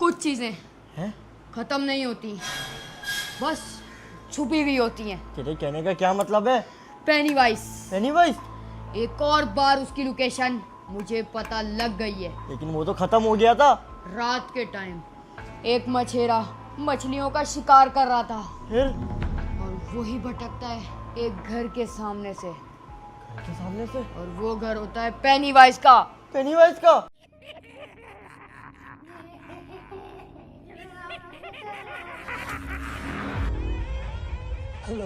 कुछ चीजें हैं? खत्म नहीं होती, बस छुपी हुई होती हैं। तेरे कहने का क्या मतलब है? Penny-wise, penny-wise? एक और बार उसकी लोकेशन मुझे पता लग गई है। लेकिन वो तो खत्म हो गया था। रात के टाइम एक मछेरा मछलियों का शिकार कर रहा था फिर? और वही भटकता है एक घर के सामने से, घर के सामने से? और वो घर होता है पेनीवाइज का। पेनीवाइज का? हेलो।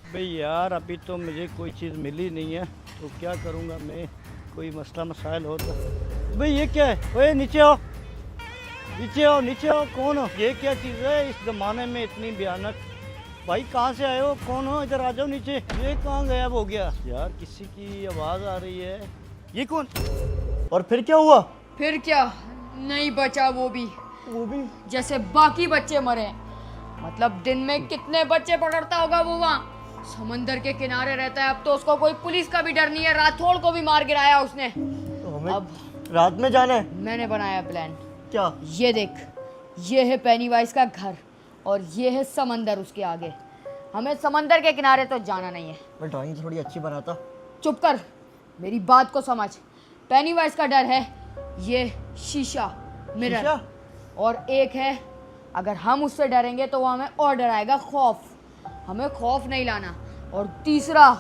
भाई यार अभी तो मुझे कोई चीज़ मिली नहीं है, तो क्या करूँगा मैं? कोई मसला मसाइल हो तो। भाई ये क्या है? ओए नीचे आओ, नीचे आओ, नीचे आओ। कौन हो? ये क्या चीज़ है इस ज़माने में इतनी भयानक? भाई कहाँ से आए हो? कौन हो? इधर आ जाओ नीचे। ये कहाँ गायब हो गया यार? किसी की आवाज़ आ रही है। ये कौन? और फिर क्या हुआ? फिर क्या, नहीं बचा वो भी जैसे बाकी बच्चे मरे। मतलब दिन में कितने बच्चे पकड़ता होगा वो वहाँ। समंदर के किनारे रहता है, अब तो उसको कोई पुलिस का भी डर नहीं है। राठौड़ को भी मार गिराया उसने। तो हमें अब रात में जाना है? मैंने बनाया प्लान। क्या? ये देख, ये है पेनीवाइज का घर और ये है समंदर उसके आगे। हमें समंदर के किनारे तो जाना नहीं है। मैं ड्राइंग थोड़ी अच्छी बनाता। चुप कर, मेरी बात को समझ। पेनीवाइज का डर है ये शीशा, मिरर। शीशा? और एक है, अगर हम उससे डरेंगे तो वो हमें और डराएगा, खौफ। हमें खौफ नहीं लाना। और तीसरा,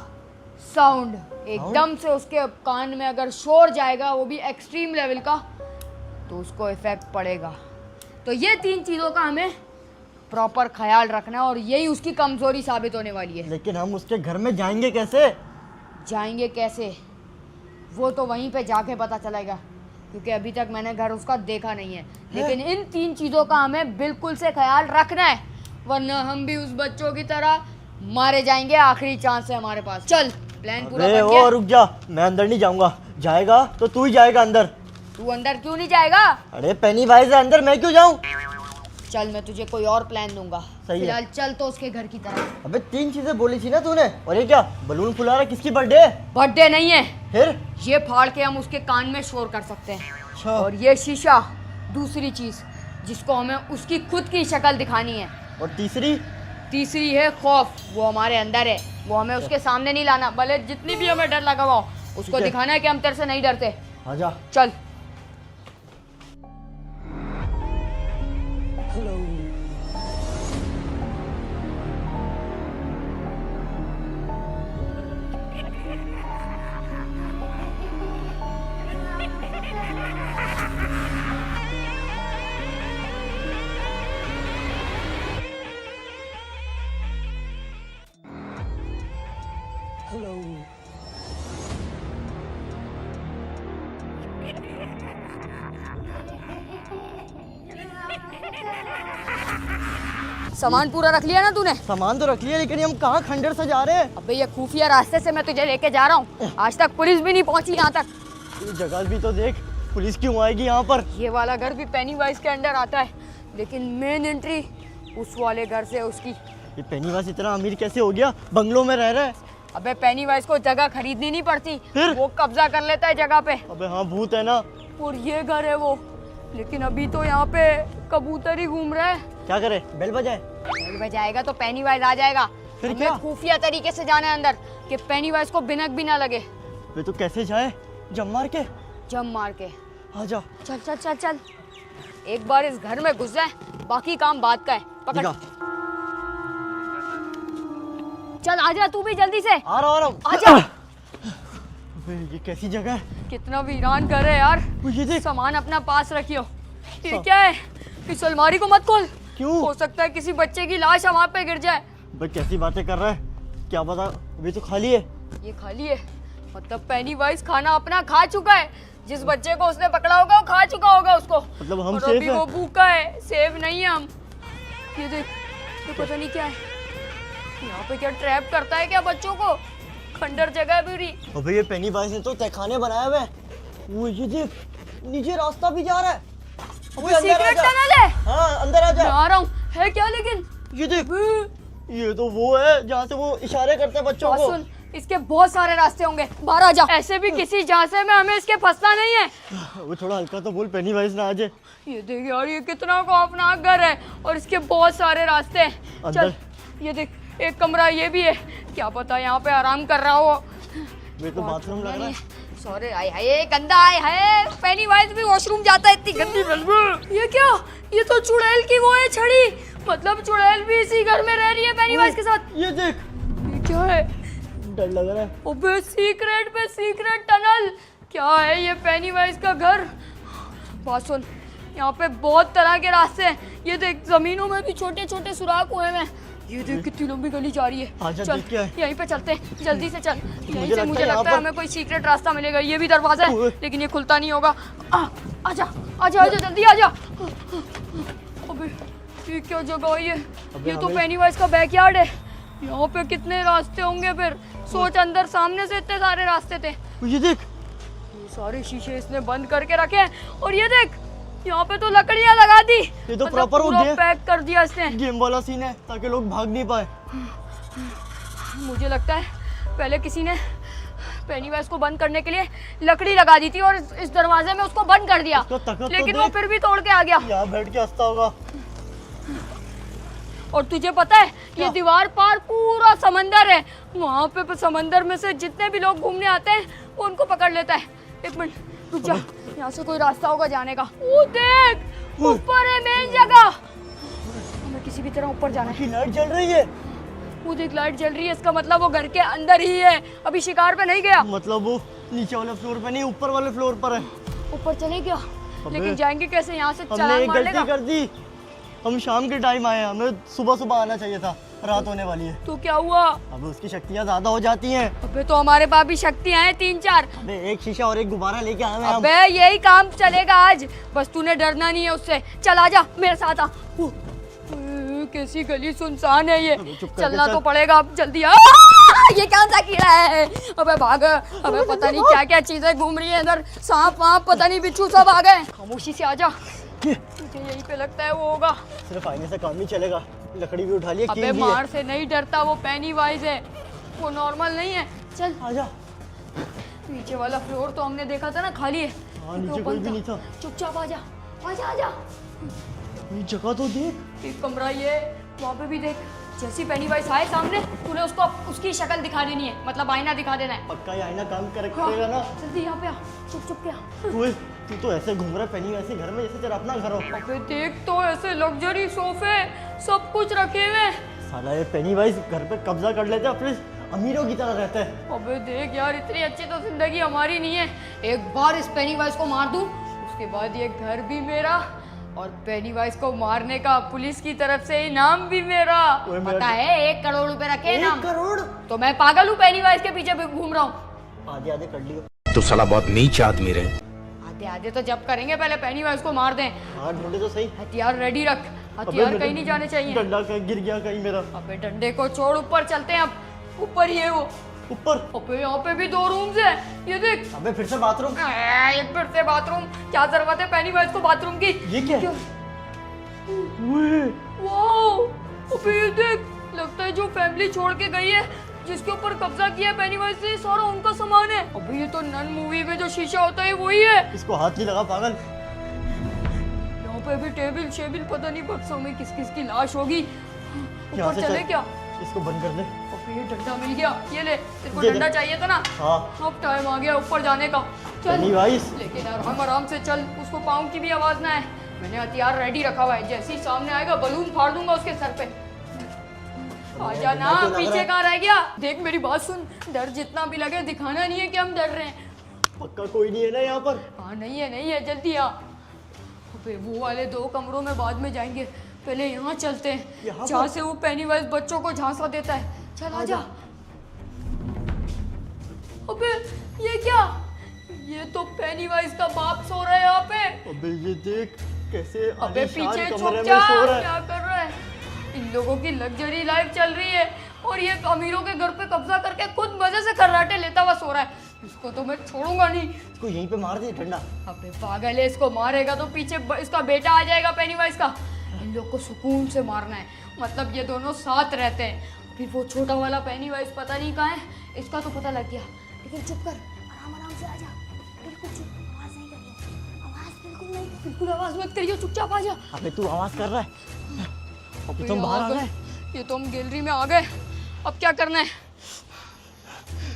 साउंड। एकदम से उसके कान में अगर शोर जाएगा, वो भी एक्सट्रीम लेवल का, तो उसको इफेक्ट पड़ेगा। तो ये 3 चीज़ों का हमें प्रॉपर ख्याल रखना है और यही उसकी कमज़ोरी साबित होने वाली है। लेकिन हम उसके घर में जाएंगे कैसे? जाएंगे कैसे, वो तो वहीं पे जाके पता चलेगा, क्योंकि अभी तक मैंने घर उसका देखा नहीं है। लेकिन इन 3 चीज़ों का हमें बिल्कुल से ख्याल रखना है, वरना हम भी उस बच्चों की तरह मारे जाएंगे। आखिरी चांस है हमारे पास। चल, प्लान पूरा अरे बन गया। ओ रुक जा, मैं अंदर नहीं जाऊंगा। जाएगा तो तू ही जाएगा अंदर। तू अंदर क्यों नहीं जाएगा? अरे पेनीवाइज है अंदर, मैं क्यों जाऊं? चल, मैं तुझे कोई और प्लान दूंगा। सही है। फिलहाल चल तो उसके घर की तरफ। अबे 3 चीजें बोली थी ना तूने। और ये क्या बलून फुला रहा है? किसकी बर्थडे है? बर्थडे नहीं है, फिर? ये फाड़ के हम उसके कान में शोर कर सकते हैं। अच्छा। और ये शीशा, दूसरी चीज जिसको हमें उसकी खुद की शक्ल दिखानी है। और तीसरी? तीसरी है खौफ, वो हमारे अंदर है, वो हमें उसके सामने नहीं लाना। भले जितनी भी हमें डर लगा हुआ हो, उसको दिखाना है कि हम तेरे से नहीं डरते। आजा। चल। सामान पूरा रख लिया ना तूने? सामान तो रख लिया, लेकिन हम कहाँ खंडर से जा रहे हैं? अबे ये खुफिया रास्ते से मैं तुझे लेके जा रहा हूँ। आज तक पुलिस भी नहीं पहुंची यहाँ तक। ये जगह भी तो देख, पुलिस क्यों आएगी यहाँ पर? ये वाला घर भी पेनीवाइज के अंडर आता है, लेकिन मेन एंट्री उस वाले घर से है उसकी। ये पेनीवाइज इतना अमीर कैसे हो गया? बंगलों में रह रहा है। अबे पेनीवाइज को जगह खरीदनी नहीं पड़ती, फिर? वो कब्जा कर लेता है जगह पे। अबे हाँ, भूत है ना। और ये घर है वो, लेकिन अभी तो यहाँ पे कबूतर ही घूम रहा है। क्या करे? बेल बजाए? बेल बजाएगा तो पेनीवाइज आ जाएगा। फिर हमें क्या? खुफिया तरीके से जाना है अंदर, कि पेनीवाइज को बिनक भी ना लगे। वे तो कैसे जाए? जम मार के? जम मार के। आजा। चल चल चल चल, एक बार इस घर में घुस जाए, बाकी काम बात का है। पकड़। दिखा। चल आजा, तू भी जल्दी से आ रहा हूँ। आजा। अबे ये कैसी जगह है? कितना वीरान घर है यार। वो ये देख। सामान अपना पास रखियो। ये क्या है? इस अलमारी को मत खोल। क्यों? हो सकता है किसी बच्चे की लाश वहाँ पे गिर जाए। भाई कैसी बातें कर रहा है? क्या पता, अभी तो खाली है। ये खाली है, मतलब पेनीवाइज खाना अपना खा चुका है। जिस बच्चे को उसने पकड़ा होगा वो खा चुका होगा उसको। मतलब हम और सेफ अभी हैं? वो भूखा है, सेफ नहीं है हम। ये देख, ये पता नहीं क्या है। यहाँ पे क्या ट्रैप करता है क्या बच्चों को? खंडर जगह पूरी। अबे ये पेनीवाइज ने तो तहखाने बनाया हुआ है। वो ये देख, नीचे रास्ता भी जा रहा है। अबे अंदर सीक्रेट आजा। टनल है। हाँ अंदर आ मैं जा। आ रहा हूँ। है क्या लेकिन? ये देख, ये तो वो है जहाँ से वो इशारे करते हैं बच्चों को। सुन, इसके बहुत सारे रास्ते होंगे, बाहर आ जा। ऐसे भी किसी झांसे में हमें इसके फंसना नहीं है। वो थोड़ा हल्का तो बोल, पेनीवाइज ना आ जाए। ये देख यार, ये कितना खौफनाक घर है और इसके बहुत सारे रास्ते हैं। चल, ये देख, एक कमरा ये भी है, क्या पता यहाँ पे आराम कर रहा हो। मेरे तो बाथरूम लग रहा है। सॉरी, आय हाय गंदा, आय हाय पेनीवाइज भी वॉशरूम जाता है, इतनी गंदी बदबू। ये क्या, ये तो चुड़ैल की वो है छड़ी, मतलब चुड़ैल भी इसी घर में रह रही है पेनीवाइज के साथ। ये देख, ये क्या है? डर लग रहा है। ओबे सीक्रेट पे सीक्रेट टनल, क्या है ये पेनीवाइज का घर? बात सुन, यहाँ पे बहुत तरह के रास्ते हैं। ये देख, जमीनों में भी छोटे छोटे सुराख हुए हैं। ये देख कितनी लंबी गली जा रही है। आजा, चल देख क्या है? यहीं पे चलते हैं, जल्दी से चल। यहीं से लगता मुझे है यहाँ लगता है पर- हमें कोई सीक्रेट रास्ता मिलेगा। ये भी दरवाजा है लेकिन ये खुलता नहीं होगा। आजा आजा आजा, जल्दी आजा। अबे ये क्या जगह है ये? ये तो हमें- पेनीवाइज का बैकयार्ड है। यहाँ पे कितने रास्ते होंगे फिर? सोच, अंदर सामने से इतने सारे रास्ते थे। ये देख, ये सारे शीशे इसने बंद करके रखे हैं और ये देख, यहाँ पे तो लकड़ियाँ लगा दी। ये तो प्रॉपर हो पूरा गया। पैक कर दिया इसने। गेम वाला सीन है ताकि लोग भाग नहीं पाए। मुझे लगता है पहले किसी ने पेनीवाइज को बंद करने के लिए लकड़ी लगा दी थी और इस दरवाजे में उसको बंद कर दिया, उसको ताकत तो लेकिन वो देख। फिर भी तोड़ के आ गया। यहाँ बैठ के हंसता होगा। और तुझे पता है, ये दीवार पार पूरा समंदर है। वहाँ पे समंदर में से जितने भी लोग घूमने आते हैं वो उनको पकड़ लेता है। एक मिनट रुक जा, यहाँ से कोई रास्ता होगा जाने का। वो देख, ऊपर है मेन जगह, हमें किसी भी तरह ऊपर जाना है। की लाइट जल रही है। वो देख, लाइट जल रही है, इसका मतलब वो घर के अंदर ही है, अभी शिकार पे नहीं गया। मतलब वो नीचे वाले फ्लोर पे नहीं, ऊपर वाले फ्लोर पर है। ऊपर चले गया, लेकिन जाएंगे कैसे? यहाँ से हमने छलांग एक मार गलती लेगा कर दी। हम शाम के टाइम आए, हमें सुबह सुबह आना चाहिए था, रात होने वाली है। तो क्या हुआ? अब उसकी शक्तियाँ ज्यादा हो जाती हैं। अबे तो हमारे पास भी शक्तियाँ हैं 3-4। अबे एक शीशा और एक गुब्बारा लेके आए हैं हम। अबे यही काम चलेगा आज, बस तूने डरना नहीं है उससे। चल आजा मेरे साथ आ। कैसी गली सुनसान है ये, चुप करके चलना चल। तो पड़ेगा अब, जल्दी आ। ये कौन सा कीड़ा है? अबे भाग, अबे पता नहीं क्या क्या चीजें घूम रही है इधर, सांप वाप पता नहीं, बिच्छू सब आ गए। खामोशी से आजा, मुझे यहीं पे लगता है वो होगा। सिर्फ आईने से काम नहीं चलेगा, लकड़ी भी उठा ली, अबे कील भी है। मार से नहीं डरता, वो पेनीवाइज है, वो नॉर्मल नहीं है। चल आजा। नीचे वाला फ्लोर तो हमने देखा था ना, खाली है। हाँ, नीचे तो कोई बंद भी नहीं था। चुपचाप आजा आजा आजा। ये जगह तो देख। एक कमरा ये, वहाँ पे भी देख। जैसी पेनीवाइज आए सामने, तूने उसको उसकी शक्ल दिखा देनी है, मतलब आईना दिखा देना है। पक्का ये आईना काम हाँ, करेगा ना। जल्दी यहाँ पे आ, चुप चुप के आ। ओए, तू तो ऐसे घूम रहा है पेनी वैसे घर में जैसे तेरा अपना घर हो। अबे देख तो, ऐसे लग्जरी सोफे सब कुछ रखे हुए हैं। साला ये पेनीवाइज घर पे कब्जा कर लेते हैं, अपने अमीरों की तरह रहता है। अबे देख यार, इतनी अच्छी तो जिंदगी हमारी नहीं है। एक बार इस पेनीवाइज को मार दूं, उसके बाद ये घर भी मेरा और पेनीवाइज को मारने का पुलिस की तरफ से इनाम भी मेरा। ओए मेरा- पता है 1 करोड़ रुपए रखे हैं 1 इनाम। करोड़? तो मैं पागल हूँ पेनीवाइज के पीछे भी घूम रहा हूँ। आधे आधे कर लियो। तो साला बहुत नीच आदमी रहे। आधे आधे तो जब करेंगे, पहले पेनीवाइज को मार दें। हाँ ढूंढे तो सही। हथियार रेडी रख, हथियार कहीं नहीं जाने चाहिए। डंडा कहीं गिर गया कहीं मेरा। अबे डंडे को छोड़, ऊपर चलते हैं अब। ऊपर ही है वो। ऊपर? अबे यहाँ पे भी 2 रूम्स है, ये देख। अबे फिर से बाथरूम। एक फिर से बाथरूम, क्या जरूरत है पेनीवाइज को बाथरूम की? ये क्या है? ओए, वाओ, अबे ये देख, लगता है जो फैमिली छोड़ के गई है, जिसके ऊपर कब्जा किया है पेनीवाइज ने, सारा उनका सामान है। अबे ये तो नन मूवी में जो शीशा होता है वही है। इसको हाथ नहीं लगा पागल। यहाँ पे भी टेबल शेबिल, पता नहीं बक्सों में किस किस की लाश होगी। यहाँ ऊपर से चले चल। क्या? इसको बंद कर दे। अबे ये डंडा मिल गया, ये ले। तेरे को दे दे। डंडा चाहिए था ना? हाँ। अब टाइम आ गया ऊपर जाने का। चल पेनीवाइज। लेकिन आराम आराम से चल, उसको पाँव की भी आवाज ना आए। मैंने हथियार रेडी रखा हुआ है, जैसे ही सामने आएगा बलून फाड़ दूंगा उसके सर पे। आजा ना, डर तो लग पीछे रहा है। कहाँ रह गया? देख मेरी बात सुन, डर जितना भी लगे दिखाना नहीं है कि हम डर रहे हैं। पक्का कोई नहीं है ना यहाँ पर? हाँ नहीं है, नहीं है, जल्दी आ। अबे वो वाले 2 कमरों में बाद में जाएंगे, पहले यहाँ चलते हैं यहाँ जहाँ पर? से वो पेनीवाइज बच्चों को झांसा देता है। चल आजा। अबे ये क्या? ये तो पेनीवाइज का बाप सो रहा है यहाँ पे। अबे ये देख कैसे अबे आलीशान पीछे कमरे छुप में जा, सो रहा है। क्या कर रहा है? इन लोगों की लग्जरी लाइफ चल रही है और ये अमीरों के घर पे कब्जा करके खुद मजे से खर्राटे लेता हुआ सो रहा है। इसको तो मैं छोड़ूंगा नहीं। इसको यहीं पे मार दे डंडा। अबे पागल है, इसको मारेगा तो पीछे इसका बेटा आ जाएगा पेनीवाइज का। इन लोग को सुकून से मारना है मतलब ये दोनों साथ रहते हैं। फिर वो छोटा वाला पेनीवाइज पता नहीं कहाँ है, इसका तो पता लग गया। लेकिन चुप कर, आराम आराम से आ जा, बिल्कुल चुप, आवाज नहीं करियो, आवाज बिल्कुल नहीं, बिल्कुल आवाज मत करियो, चुपचाप आ जा। अबे तू आवाज कर रहा है, अबे तुम बाहर आ गए। ये तो हम गैलरी में आ गए, अब क्या करना है?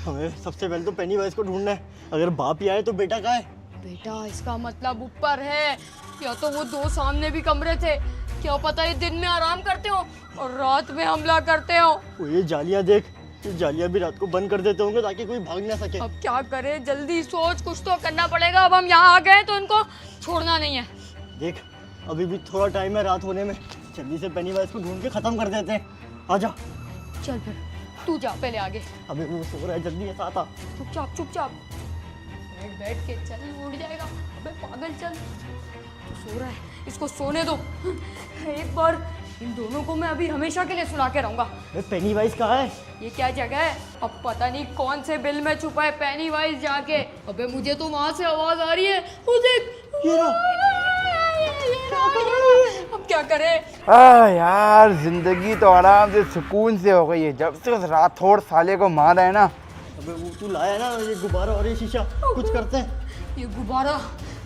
हमें सबसे पहले तो पेनीवाइज को ढूंढना है। अगर बाप ही आए तो बेटा कहाँ है? बेटा इसका मतलब ऊपर है, या तो वो दो सामने भी कमरे थे, क्या पता ये दिन में आराम करते हो और रात में हमला करते हो। वो ये जालियां देख, ये जालियां भी रात को बंद कर देते होंगे ताकि कोई भाग ना सके। अब क्या करें, जल्दी सोच, कुछ तो करना पड़ेगा। अब हम यहाँ आ गए तो इनको छोड़ना नहीं है। देख अभी भी थोड़ा टाइम है रात होने में, जल्दी से पेनीवाइज को ढूंढ के खत्म कर देते हैं। आजा। चल फिर तू जा पहले आगे। अबे वो सो रहा है, जल्दी ऐसा आता। चुपचाप चुपचाप बैठ बैठ के चल, उड़ जाएगा। अबे पागल, चल, तू सो रहा है, इसको सोने दो। एक बार इन दोनों को मैं अभी हमेशा के लिए सुला के रहूंगा। पेनीवाइज कहाँ है? ये क्या जगह है? अब पता नहीं कौन से बिल में छुपा है पेनीवाइज जाके। अबे मुझे तो वहां से आवाज आ रही है, वो देख। ये अब क्या करें? यार जिंदगी तो आराम से सुकून से हो गई है जब से उस राठौड़ साले को मारा है ना। अबे वो तू लाया ना ये गुब्बारा और ये शीशा, कुछ करते हैं। ये गुब्बारा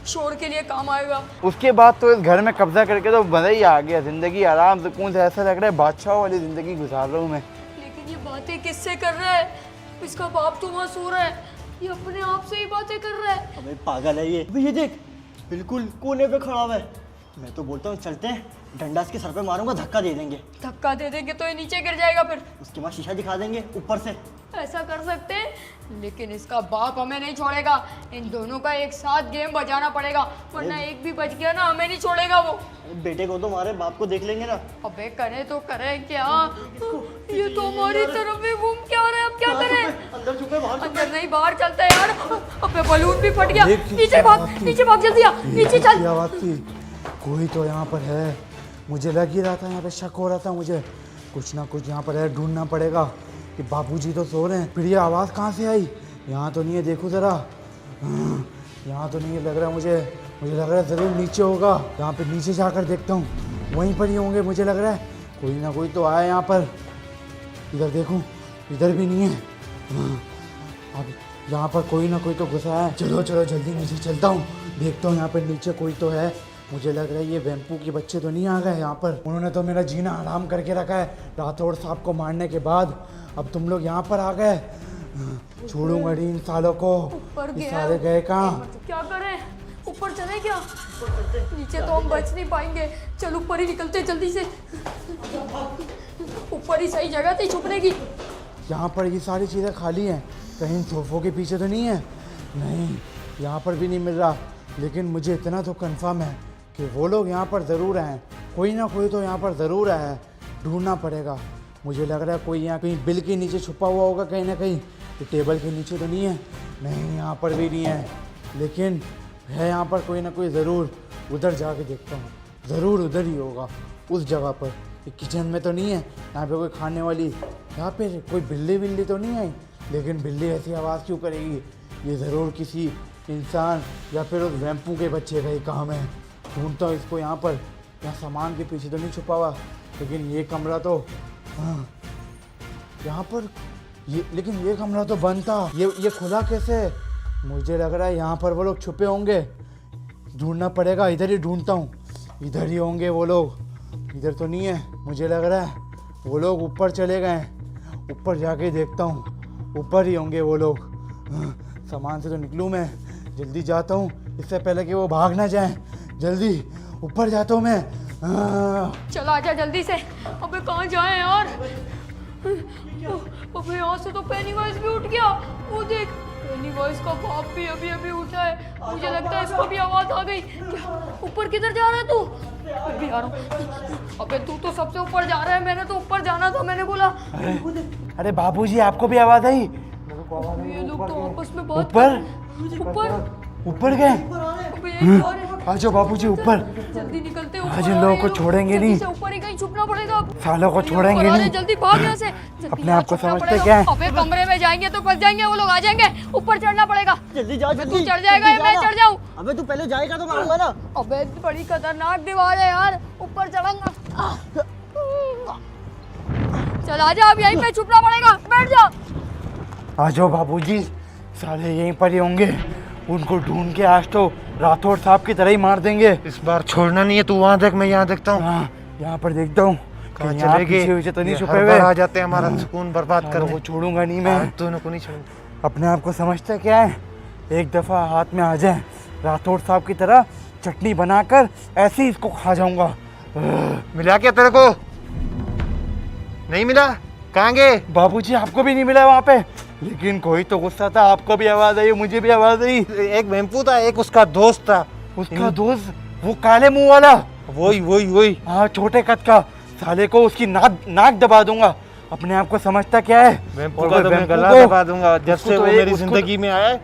शोर के लिए काम आएगा। उसके बाद तो इस घर में कब्जा करके तो मजा ही आ गया। जिंदगी आराम सुकून से, ऐसा लग रहा है बादशाह वाली जिंदगी गुजार रहा हूँ मैं। लेकिन ये बातें किससे कर रहा है? इसका बाप तो वहाँ सो रहा है, ये अपने आप से ही बातें कर रहा है। अबे पागल है ये। अबे ये देख, बिल्कुल कोने पे खड़ा हुआ है। मैं तो बोलता हूँ चलते हैं, डंडा इसके सर पे मारूंगा, धक्का दे देंगे। धक्का दे देंगे तो ये नीचे गिर जाएगा। फिर उसके बाद शीशा दिखा देंगे ऊपर से। ऐसा कर सकते हैं, लेकिन इसका बाप हमें नहीं छोड़ेगा। इन दोनों का एक साथ गेम बजाना पड़ेगा, वरना एक भी बच गया ना हमें नहीं छोड़ेगा वो। अरे बेटे को तो मारे, बाप को देख लेंगे ना। अबे करे तो करे क्या, ये तो हमारी तरफ भी घूम के आ रहा है। अब क्या करें? अंदर छुपे, बाहर छुपे। अंदर नहीं, बाहर चलता है यार। अबे बलून भी फट गया। नीचे भाग, नीचे भाग, जल्दी आ, नीचे चल। क्या बात थी? कोई तो यहाँ पर है, मुझे लग ही रहा था, यहाँ पे शक हो रहा था मुझे। कुछ ना कुछ यहाँ पर है, ढूंढना पड़ेगा कि बाबूजी तो सो रहे हैं। फिर ये आवाज़ कहाँ से आई? यहाँ तो नहीं है, देखो ज़रा। यहाँ तो नहीं है लग रहा मुझे लग रहा है ज़रूर नीचे होगा। यहाँ पे नीचे जाकर देखता हूँ, वहीं पर ही होंगे मुझे लग रहा है। कोई ना कोई तो आया यहाँ पर। इधर देखूँ, इधर भी नहीं है। अब यहाँ पर कोई ना कोई तो घुसा है। चलो चलो जल्दी नीचे चलता हूँ, देखता हूँ यहाँ पर नीचे कोई तो है। मुझे लग रहा है ये वेम्पू के बच्चे तो नहीं आ गए यहाँ पर। उन्होंने तो मेरा जीना हराम करके रखा है राठौड़ साहब को मारने के बाद। अब तुम लोग यहाँ पर आ गए, छोड़ूंगा नहीं इन सालों को। ये सारे गए कहाँ? क्या करें, ऊपर चले क्या? नीचे तो हम बच नहीं पाएंगे। चल ऊपर ही निकलते जल्दी से, ऊपर ही सही जगह थी छुपने की। यहाँ पर ये सारी चीज़ें खाली हैं, कहीं सोफों के पीछे तो नहीं है? नहीं, यहाँ पर भी नहीं मिल रहा। लेकिन मुझे इतना तो कंफर्म है कि वो लोग यहाँ पर ज़रूर हैं। कोई ना कोई तो यहाँ पर ज़रूर है, ढूंढना पड़ेगा। मुझे लग रहा है कोई यहाँ कहीं बिल के नीचे छुपा हुआ होगा कहीं ना कहीं। ये टेबल के नीचे तो नहीं है? नहीं, यहाँ पर भी नहीं है, लेकिन है यहाँ पर कोई ना कोई ज़रूर। उधर जाके देखता हूँ, ज़रूर उधर ही होगा, उस जगह पर। ये किचन में तो नहीं है, यहाँ पे कोई खाने वाली, यहाँ पे कोई बिल्ली तो नहीं आई। लेकिन बिल्ली ऐसी आवाज़ क्यों करेगी? ये ज़रूर किसी इंसान या फिर उस वैम्पू के बच्चे का ही काम है। ढूंढता हूँ इसको यहाँ पर। यहाँ सामान के पीछे तो नहीं छुपा हुआ, लेकिन ये कमरा तो, हाँ यहाँ पर ये, लेकिन ये कमरा तो बंद था। ये खुला कैसे? मुझे लग रहा है यहाँ पर वो लोग छुपे होंगे। ढूंढना पड़ेगा, इधर ही ढूंढता हूँ, इधर ही होंगे वो लोग। इधर तो नहीं है, मुझे लग रहा है वो लोग ऊपर चले गए हैं। ऊपर जाके देखता हूँ, ऊपर ही होंगे वो लोग। सामान से तो निकलूँ मैं, जल्दी जाता हूँ इससे पहले कि वो भाग ना जाएं। जल्दी ऊपर जाता हूँ मैं। चल आजा जल्दी से। अबे कहाँ जाए यार? अबे यहाँ से तो पेनीवाइज भी उठ गया। वो देख, पेनीवाइज का बाप भी अभी अभी उठा है। मुझे लगता है इसको भी आवाज आ गई। क्या ऊपर किधर जा रहा है तू? अभी आ रहा हूँ। अबे तू तो सबसे ऊपर जा रहा है, मैंने तो ऊपर जाना था, मैंने बोला। अरे बाबूजी, आपको भी आवाज़ आई? ये लोग तो आपस में बात ऊपर ऊपर गए। अबे एक और है। आ जाओ बाबूजी ऊपर। जल्दी निकलते हैं, आज इन लोगों को छोड़ेंगे नहीं। ऊपर ही कहीं छुपना पड़ेगा। सालों को छोड़ेंगे नहीं। जल्दी भाग यहाँ से। अपने आप को समझते क्या है? अबे कमरे में जाएंगे तो फंस जाएंगे, वो लोग आ जाएंगे। ऊपर चढ़ना पड़ेगा। जल्दी जा, तू जल्दी। चढ़ जाएगा या मैं चढ़ जाऊँ? अबे तू पहले जाएगा तो मारूंगा ना। अबे बड़ी खतरनाक दीवार है यार, ऊपर चढ़ूंगा। चल आजा, अब यहीं पे छुपना पड़ेगा, बैठ जा। आ जाओ बाबूजी, साले यहीं पर ही होंगे। उनको ढूंढ के आज तो राठौड़ साहब की तरह ही मार देंगे। इस बार छोड़ना नहीं है, तू वहाँ देख, मैं यहाँ देखता हूँ। हाँ, यहाँ पर देखता हूँ कहाँ कहीं यहाँ चले गए? पीछे पीछे तो नहीं ये छुपे हर हुए। बार आ जाते हैं हमारा सुकून बर्बाद सालों कर को छोड़ूंगा नहीं मैं। दोनों को नहीं छोड़ूंगा। अपने आप को समझता क्या है, एक दफ़ा हाथ में आ जाए राठौड़ साहब की तरह चटनी बनाकर ऐसे ही इसको खा जाऊंगा। मिला क्या तेरे को? नहीं मिला? कहाँ गए? बाबूजी आपको भी नहीं मिला वहाँ पे, लेकिन कोई तो गुस्सा था, आपको भी आवाज़ आई, मुझे भी आवाज़ आई। एक मेमपू था, एक उसका दोस्त था। उसका दोस्त वो काले मुंह वाला, वही हाँ छोटे कद का, साले को उसकी नाक दबा दूंगा। अपने आप को समझता क्या है? मेमपू और का वो तो मैं मेमपू गला को- दबा दूंगा। जब उसको से तो वो एक- मेरी उसको- जिंदगी में आया है,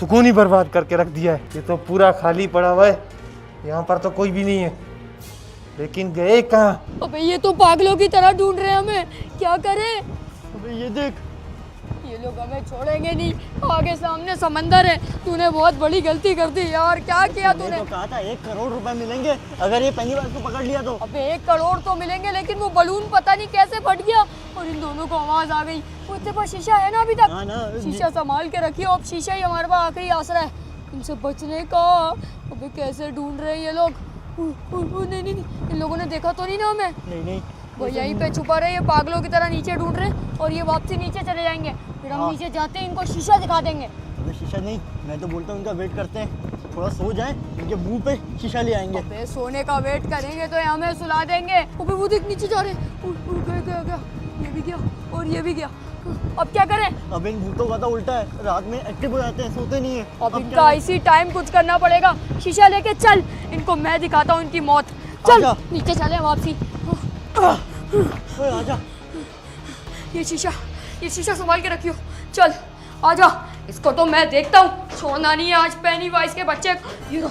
सुकून ही बर्बाद करके रख दिया है। ये तो पूरा खाली पड़ा हुआ है, यहाँ पर तो कोई भी नहीं है। लेकिन गए कहाँ? अबे ये तो पागलों की तरह ढूंढ रहे हैं हमें, क्या करें? अबे ये देख, ये लोग हमें छोड़ेंगे नहीं, आगे सामने समंदर है। तूने बहुत बड़ी गलती कर दी यार, क्या किया तूने तूने? तो कहा था 1 करोड़ रुपए मिलेंगे अगर ये पेनीवाइज को पकड़ लिया तो। अबे 1 करोड़ तो मिलेंगे, लेकिन वो बलून पता नहीं कैसे फट गया और इन दोनों को आवाज आ गई। वो तेरे पास शीशा है ना अभी तक? हाँ ना, शीशा संभाल के रखिए, अब शीशा ही हमारे पास आखिरी आसरा है इनसे बचने का। अबे कैसे ढूंढ रहे हैं ये लोग? नहीं, इन लोगों ने देखा तो नहीं ना हमें? नहीं वो यहीं पे छुपा रहे, ये पागलों की तरह नीचे ढूंढ रहे हैं और ये वापसी नीचे चले जाएंगे। फिर हम हाँ। नीचे जाते हैं, इनको शीशा दिखा देंगे। अबे शीशा नहीं, मैं तो बोलता हूँ इनका वेट करते हैं, थोड़ा सो जाए, इनके मुंह पे शीशा ले आएंगे। अबे सोने का वेट करेंगे तो ये हमें सुला देंगे। अबे वो देख नीचे जा रहे हैं, गया, ये भी गया और ये भी गया। अब क्या करें? अब इन भूतों का तो उल्टा है, रात में एक्टिव हो जाते हैं, सोते नहीं है। अब क्या इनका इसी टाइम कुछ करना पड़ेगा। शीशा लेके चल, इनको मैं दिखाता हूँ इनकी मौत। चल आजा। नीचे चले वापसी। ओए आजा। ये शीशा संभाल के रखियो। चल आजा, इसको तो मैं देखता हूँ, छोड़ना नहीं है आज पेनी वाइस के बच्चे। ये लो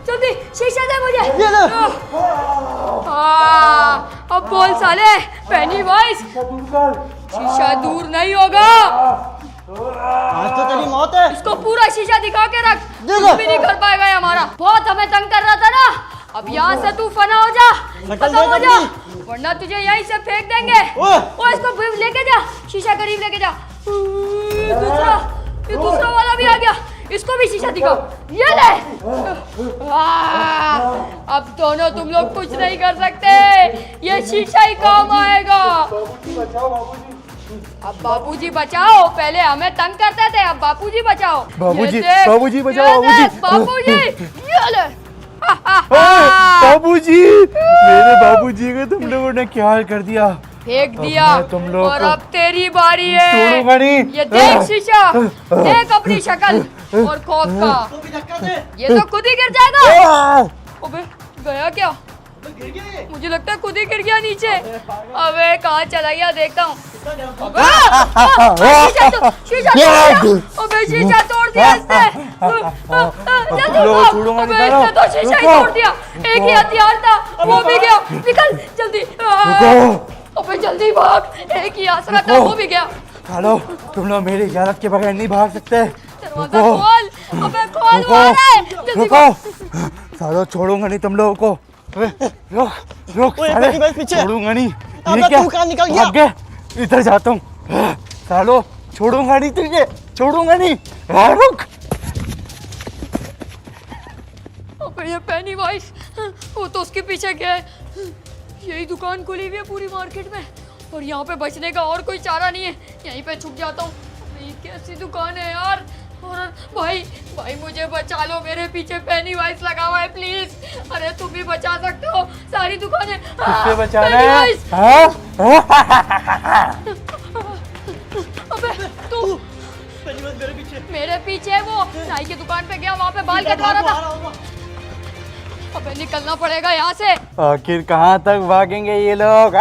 जल्दी शीशा दे मुझे। ये लो। अब बोल साले पेनी वाइस, शीशा दूर नहीं होगा। आज तो तेरी मौत है। इसको पूरा शीशा दिखा के रख, देखो। कुछ भी नहीं कर पाएगा ये हमारा। बहुत हमें तंग कर रहा था ना, अब यहाँ से तू फना हो जा, खत्म हो जा, वरना तुझे यहीं से फेंक देंगे। ओ इसको भी लेके जा, शीशा करीब लेके जा। ये दूसरा वाला भी आ गया, इसको भी शीशा दिखाओ। ये ले। अब दोनों तुम लोग कुछ नहीं कर सकते, ये शीशा ही काम आएगा। अब बाबूजी बचाओ, पहले हमें तंग करते थे, अब बाबूजी बचाओ। बाबूजी, ये देख, बाबूजी बचाओ, ये बाबूजी। देख, बाबूजी ये ले। बाबूजी, मेरे बाबूजी को तुम लोगों ने क्या हाल कर दिया? फेंक अब दिया मैं तुम लोगों और को अब तेरी बारी है। छोड़ूंगा नहीं। ये देख शीशा, देख अपनी शक्ल और खौफ का, ये तो खुद ही गिर जाएगा। अबे गया क्या? मुझे लगता है खुद ही गिर गया नीचे। अबे कहाँ चला गया, देखता हूँ। अबे शीशा तोड़ दिया। अबे शीशा तोड़ दिया इसने। जल्दी लो, भाग। छोड़ूंगा अबे नहीं, इसने तो शीशा ही रुको। तोड़ दिया, एक ही हथियार था, वो भी गया। निकल जल्दी। अबे जल्दी भाग, एक ही आसरा था, वो भी गया। हेलो, तुम लोग मेरी इजाजत के बगैर नहीं भाग सकते। दरवाजा खोल, अबे खोल, वो आ रहा है। जल्दी रुको, भाग। सालो छोड़ूंगा नहीं तुम लोगों को। रुक रुक ओए, साले, मेरी बात पीछे। छोड़ूंगा नहीं। अबे ये क्या? तू कहाँ निकल गया? भाग गए, इधर जाता हूँ। सालो छोड़ूंगा नहीं तुझे, छोड़ूंगा नहीं। रुक। अबे ये पेनी वाइस, वो तो उसके पीछे गया है। यही दुकान खुली हुई है पूरी मार्केट में और यहाँ पे बचने का और कोई चारा नहीं है, यहीं पे छुप जाता हूँ। अबे ये कैसी दुकान है यार। और भाई मुझे बचा लो, मेरे पीछे पेनी वाइस लगा हुआ है, प्लीज। अरे तुम भी बचा सकते हो, सारी दुकानें। किससे बचाना है? पेनीवाइज। हाँ? अबे तू पेनीवाइज मेरे पीछे। मेरे पीछे है, वो नाई की दुकान पे गया, वहाँ पे बाल कटवा रहा था। अबे निकलना पड़ेगा यहाँ से। आखिर कहाँ तक भागेंगे ये लोग?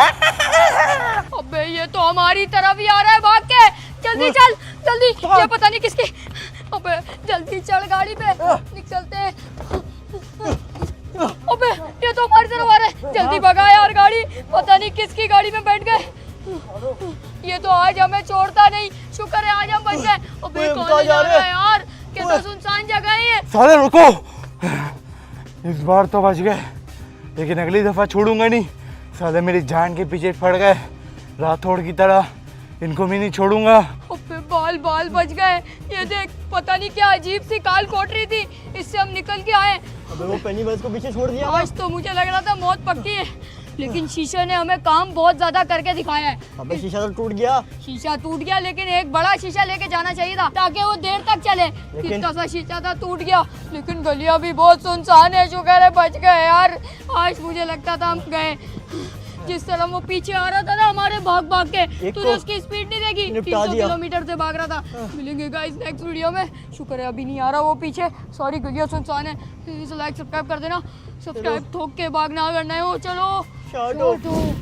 अबे ये तो हमारी तरफ ही आ रहा है, भाग के। जल्दी चल, जल्दी। ये पता नहीं किसकी। अबे जल्दी चढ़ गाड़ी पे, निकलते हैं। अबे ये तो हमारी तरफ आ रहा है, जल्दी भगा यार गाड़ी, पता नहीं किसकी गाड़ी में बैठ गए। ये तो आज हमें छोड़ता नहीं, शुक्र है आज हम बच गए। अबे ओए, कौन कहाँ ले जा जा रहा रहे? है यार, कितना सुनसान जगह है ये। साले रुको, इस बार तो बच गए, लेकिन अगली दफा छोड़ूंगा नहीं। साले मेरी जान के पीछे पड़ गए राठौड़ की तरह, इनको मैं नहीं छोड़ूंगा। अबे बाल बाल बच गए। ये देख, पता नहीं क्या अजीब सी काल कोट रही थी, इससे हम निकल के आए। अबे वो पेनीवाइज को पीछे छोड़ दिया। आज तो मुझे लग रहा था मौत पक्की है, लेकिन शीशे ने हमें काम बहुत ज्यादा करके दिखाया है। अबे शीशा तो टूट गया। शीशा टूट गया, लेकिन एक बड़ा शीशा लेके जाना चाहिए था ताकि वो देर तक चले। कितना सा शीशा था, टूट गया। लेकिन गलियां भी बहुत सुनसान है, शुक्र है बच गए यार। आज मुझे लगता था हम गए। जिस तरह वो पीछे आ रहा था ना हमारे भाग भाग के, तूने उसकी स्पीड नहीं देखी, निपटा 300 दिया। किलोमीटर से भाग रहा था। मिलेंगे गाइस नेक्स्ट वीडियो में। शुक्र है अभी नहीं आ रहा वो पीछे। सॉरी, गलियां सुनसान है। प्लीज लाइक सब्सक्राइब कर देना। सब्सक्राइब ठोक के भागना अगर नहीं हो। चलो शार्ट हो। शार्ट हो।